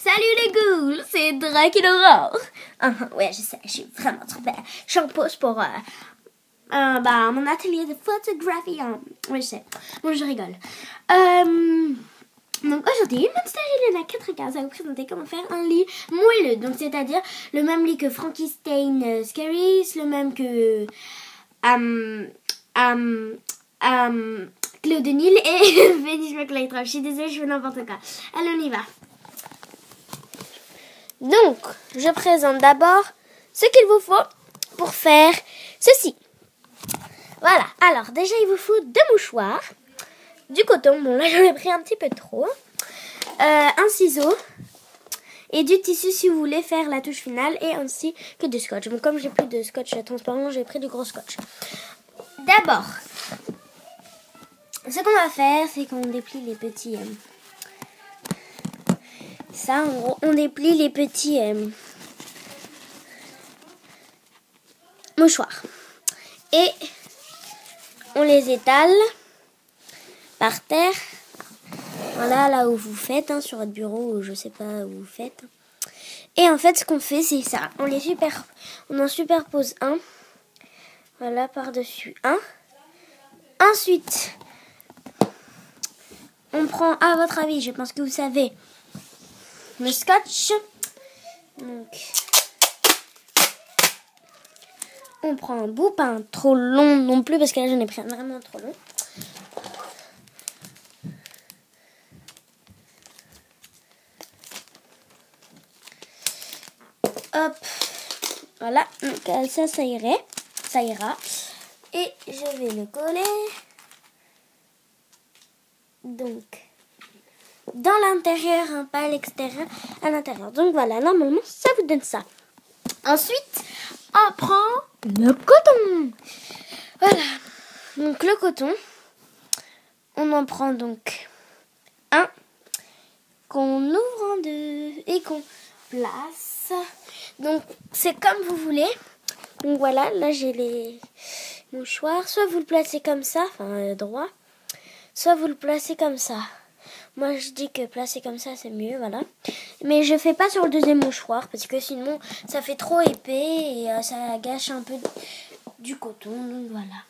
Salut les ghouls, c'est Draculaura. Ouais, je sais, je suis vraiment trop belle. Je suis en pause pour mon atelier de photographie. Oui, je sais. Bon, je rigole. Donc aujourd'hui, Monster Helena 4K va vous présenter comment faire un lit moelleux. Donc c'est-à-dire le même lit que Frankenstein Scaries, le même que Claude Nil et Vénus McLeod. Je suis désolée, je fais n'importe quoi. Allez, on y va. Donc, je présente d'abord ce qu'il vous faut pour faire ceci. Voilà, alors déjà il vous faut 2 mouchoirs, du coton, bon là j'en ai pris un petit peu trop, un ciseau et du tissu si vous voulez faire la touche finale et ainsi que du scotch. Bon, comme j'ai plus de scotch transparent, j'ai pris du gros scotch. D'abord, ce qu'on va faire, c'est qu'on déplie les petits... ça, en gros, on déplie les petits mouchoirs. Et on les étale par terre. Voilà, là où vous faites, sur votre bureau, ou je sais pas où vous faites. Et en fait, ce qu'on fait, c'est ça. On en superpose un. Voilà, par-dessus un. Ensuite, on prend, à votre avis, je pense que vous savez, le scotch. Donc, on prend un bout, pas un trop long non plus, parce que là, j'en ai pris un vraiment trop long. Hop, voilà, donc ça ira. Et je vais le coller. Donc, dans l'intérieur, pas à l'extérieur, à l'intérieur. Donc voilà, normalement, ça vous donne ça. Ensuite, on prend le coton. Voilà, donc le coton, on en prend donc un qu'on ouvre en deux et qu'on place. Donc, c'est comme vous voulez. Donc voilà, là j'ai les mouchoirs. Soit vous le placez comme ça, droit. Soit vous le placez comme ça. Moi je dis que placer comme ça c'est mieux, voilà. Mais je fais pas sur le deuxième mouchoir parce que sinon ça fait trop épais et ça gâche un peu du coton. Donc voilà.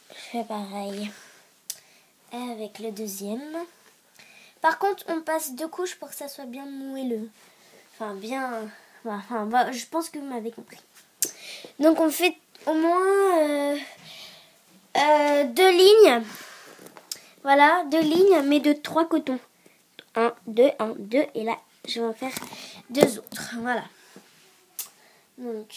Je fais pareil avec le deuxième. Par contre on passe 2 couches pour que ça soit bien moelleux. Je pense que vous m'avez compris. Donc on fait au moins 2 lignes. Voilà, 2 lignes, mais de 3 cotons. 1, 2, 1, 2. Et là, je vais en faire 2 autres. Voilà. Donc,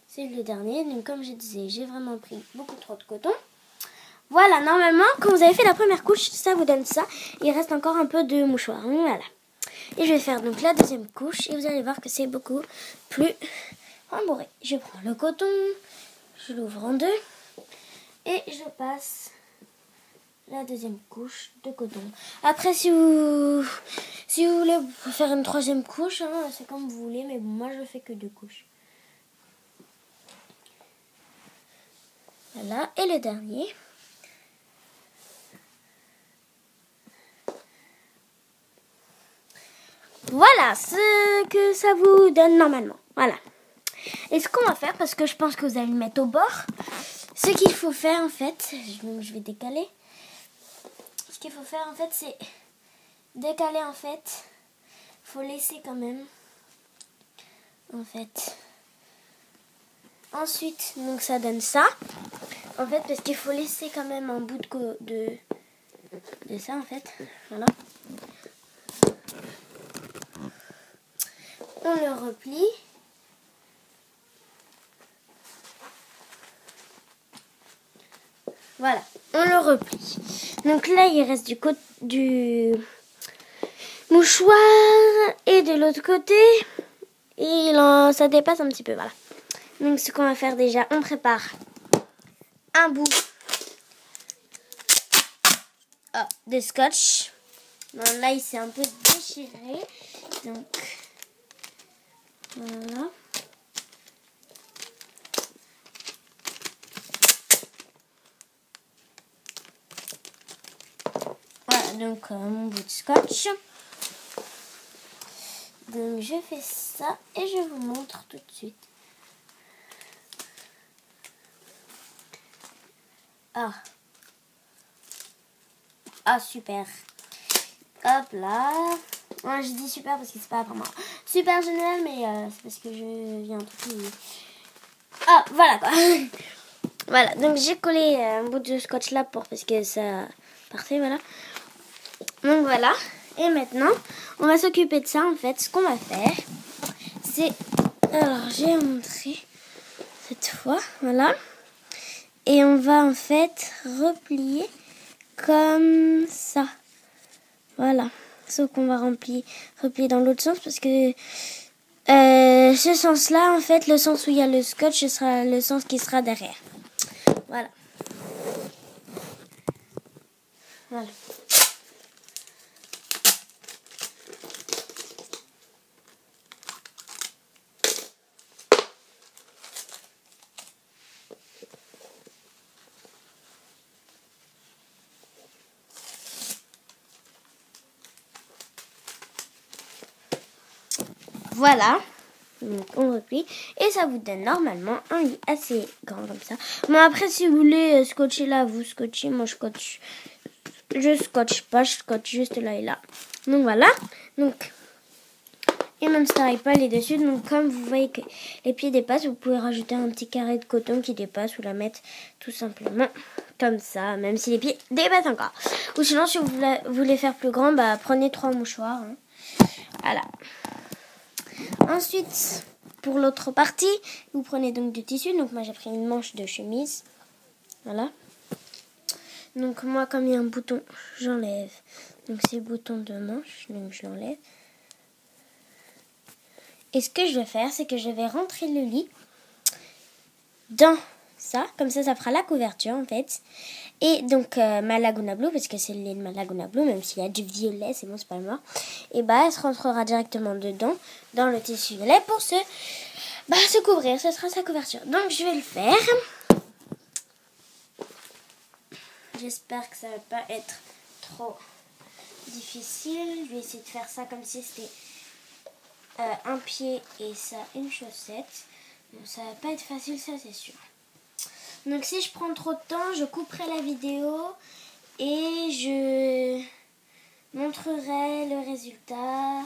c'est le dernier. Donc, comme je disais, j'ai vraiment pris beaucoup trop de coton. Voilà, normalement, quand vous avez fait la première couche, ça vous donne ça. Il reste encore un peu de mouchoir. Voilà. Et je vais faire donc la deuxième couche. Et vous allez voir que c'est beaucoup plus rembourré. Je prends le coton. Je l'ouvre en 2. Et je passe la deuxième couche de coton. Après, si vous voulez faire une 3e couche, c'est comme vous voulez, mais bon, moi je fais que 2 couches. Voilà, et le dernier. Voilà ce que ça vous donne normalement. Voilà. Et ce qu'on va faire, parce que je pense que vous allez le mettre au bord, ce qu'il faut faire en fait, je vais décaler. Ce qu'il faut faire en fait, c'est décaler en fait. Faut laisser quand même. En fait. Ensuite, donc ça donne ça. En fait, parce qu'il faut laisser quand même un bout de ça en fait. Voilà. On le replie. Voilà, on le replie. Donc là, il reste du mouchoir et de l'autre côté. Et ça dépasse un petit peu, voilà. Donc ce qu'on va faire déjà, on prépare un bout de scotch. Bon, là, il s'est un peu déchiré. Donc, voilà. Voilà, Voilà, donc mon bout de scotch. Donc je fais ça et je vous montre tout de suite. Ah super. Hop là. Ouais, je dis super parce que c'est pas vraiment super génial, mais c'est parce que je viens tout. Ah voilà quoi. Voilà, donc j'ai collé un bout de scotch là parce que ça partait, voilà. Donc voilà. Et maintenant, on va s'occuper de ça en fait. Ce qu'on va faire, c'est... Alors, j'ai montré cette fois, voilà. Et on va en fait replier comme ça. Voilà. Sauf qu'on va replier dans l'autre sens parce que ce sens-là, en fait, le sens où il y a le scotch, ce sera le sens qui sera derrière. Voilà. Voilà. Voilà. Donc on replie et ça vous donne normalement un lit assez grand comme ça. Bon après si vous voulez scotcher là, vous scotchez. Moi je scotche pas, je scotche juste là et là. Donc voilà. Donc et même ça n'arrive pas les dessus. Donc comme vous voyez que les pieds dépassent, vous pouvez rajouter un petit carré de coton qui dépasse ou la mettre tout simplement comme ça, même si les pieds dépassent encore. Ou sinon si vous voulez faire plus grand, bah prenez 3 mouchoirs. Hein. Voilà. Ensuite, pour l'autre partie, vous prenez donc du tissu. Donc moi j'ai pris une manche de chemise. Voilà. Donc moi comme il y a un bouton, j'enlève. Donc c'est le bouton de manche, donc je l'enlève. Et ce que je vais faire, c'est que je vais rentrer le lit dans ça. Comme ça fera la couverture en fait. Et donc ma Laguna Blue, parce que c'est le lit de ma Laguna Blue, même s'il y a du violet, c'est bon, c'est pas le noir. Et bah elle se rentrera directement dedans, dans le tissu violet pour se couvrir. Ce sera sa couverture. Donc je vais le faire. J'espère que ça va pas être trop difficile. Je vais essayer de faire ça comme si c'était un pied et ça une chaussette. Bon, ça va pas être facile, ça c'est sûr. Donc si je prends trop de temps, je couperai la vidéo et je montrerai le résultat.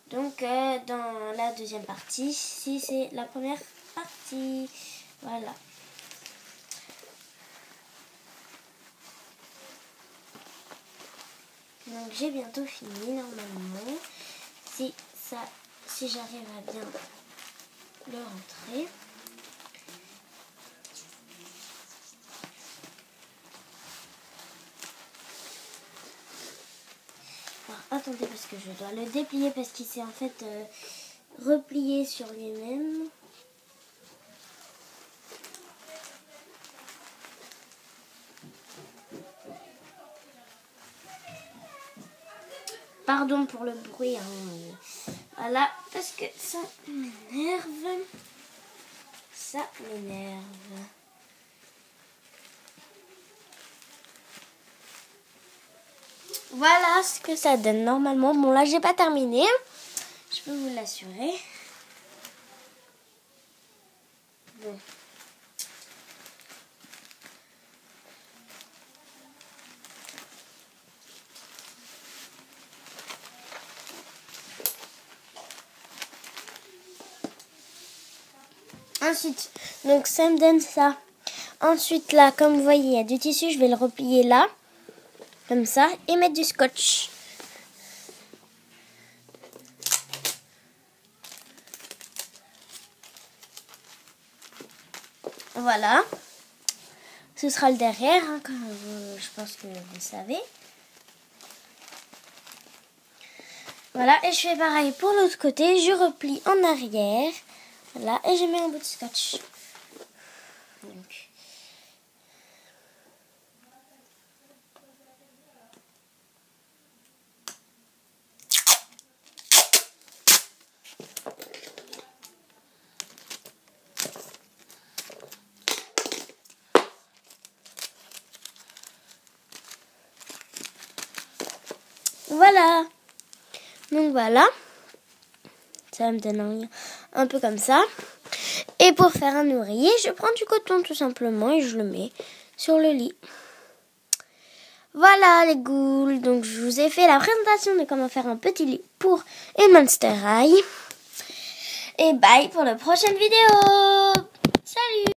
Donc dans la deuxième partie, si c'est la première partie. Voilà. Donc j'ai bientôt fini normalement. Si j'arrive à bien le rentrer. Alors attendez parce que je dois le déplier parce qu'il s'est en fait replié sur lui-même. Pardon pour le bruit. Hein. Voilà, parce que ça m'énerve. Ça m'énerve. Voilà ce que ça donne normalement. Bon là j'ai pas terminé. Je peux vous l'assurer. Bon. Ensuite, donc ça me donne ça. Ensuite là, comme vous voyez, il y a du tissu, je vais le replier là, comme ça, et mettre du scotch. Voilà. Ce sera le derrière, hein, comme je pense que vous savez. Voilà, et je fais pareil pour l'autre côté, je replie en arrière. Voilà, et je mets un bout de scotch. Donc. Voilà. Donc voilà. Ça me donne un peu comme ça. Et pour faire un oreiller, je prends du coton tout simplement et je le mets sur le lit. Voilà les ghouls. Donc je vous ai fait la présentation de comment faire un petit lit pour une Monster High. Et bye pour la prochaine vidéo. Salut!